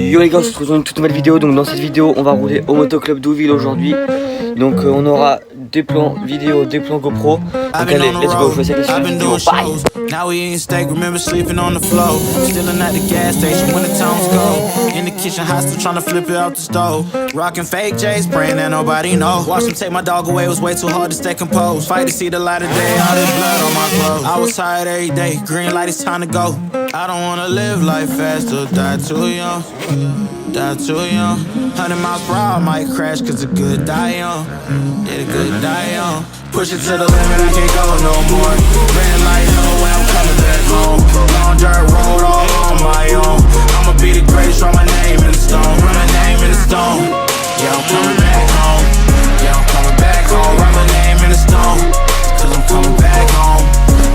Yo les gars, on se retrouve dans une toute nouvelle vidéo. Donc dans cette vidéo on va rouler au motoclub d'Ouville aujourd'hui. Donc on aura des plans vidéo, des plans GoPro. Donc allez, let's go, je vais essayer de vidéo. Bye. Now we eating steak, remember sleeping on the floor. Stealing at the gas station when the tones go. In the kitchen, hot still trying to flip it out the stove. Rocking fake J's, praying that nobody know. Watch them take my dog away, it was way too hard to stay composed. Fight to see the light of day, all this blood on my clothes. I was tired every day, green light, it's time to go. I don't wanna live life fast or die too young. Die too young. 100 miles per hour, I might crash cause the good die young. Yeah, the good die young. Push it to the limit, I can't go no more. Red light, no way, I'm coming back home. Long dirt road, all on my own. I'ma be the greatest, write my name in the stone. Write my name in the stone. Yeah, I'm coming back home. Yeah, I'm coming back home. Write my name in the stone. Cause I'm coming back home.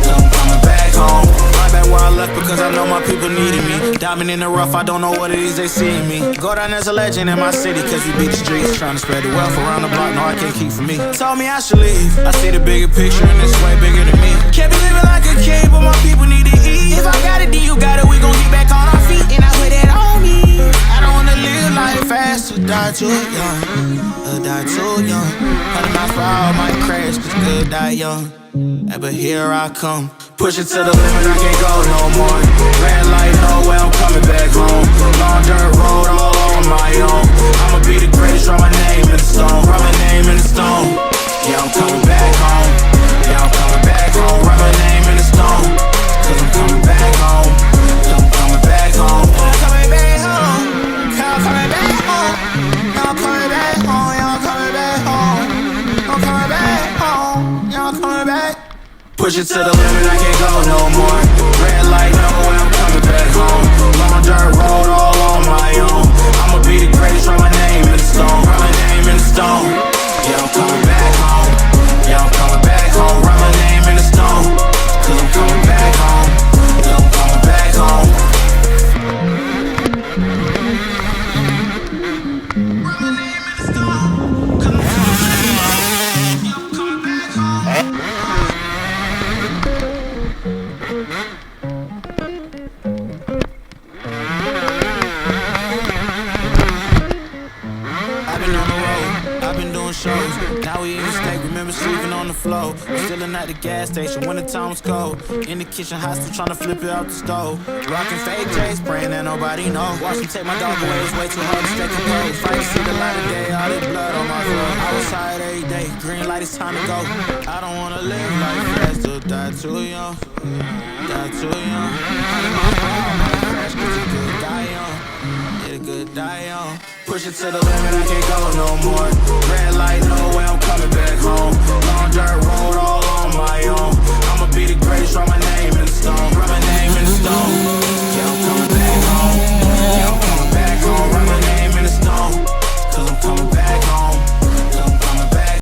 Cause I'm coming back home. Right back where I left because I know my people needed me. Diamond in the rough, I don't know what it is they see in me. Go down as a legend in my city cause we beat the streets. Trying to spread the wealth around the block, no I can't keep from me. Told me I should leave, I see the bigger picture and it's way bigger than me. Can't be living like a king but my people need to eat. If I got it then you got it, we gon' get back on our feet. And I put that on me. I don't wanna live life fast or die too young. Or die too young. 100 miles per hour might crash cause good die young. Yeah, but here I come. Push it to the limit, I can't go no more. Red light, no way, I'm coming back home. Long dirt road, all on my own. I'ma be the greatest, write my name in the stone. Write my name in the stone. Yeah, I'm coming back home. Yeah, I'm coming back home. Write my name in the stone. Cause I'm coming back home. Cause I'm coming back home. I'm coming back home. I'm coming back home. I'm coming back home. I'm coming back home. I'm coming back home. I'm coming back. Push it to the limit, I can't go no more. Red light, no way, I'm coming back home. Long dirt road, all on my own. I'ma be the greatest, write my name in the stone. Write my name in the stone. Yeah, I'm coming back home. Yeah, I'm coming back home. Write my name in the stone. Cause I'm coming back home. Yeah, I'm coming back home. Write my name in the stone. Cause I'm coming back home. Yeah, I'm coming back home. Shows. Now we eating steak, remember sleeping on the floor. Stealing at the gas station when the time was cold. In the kitchen, hot still trying to flip it out the stove. Rocking fake J's, praying that nobody know. Watch them take my dog away, it's way too hard to stay composed. Fight to see the light of day, all this blood on my clothes. I was tired every day, green light, it's time to go. I don't wanna live life fast or die too young. Die too young. I don't know how I might crash cause the good die young. Yeah, the good die young. Push it to the limit, I can't go no more. Red light.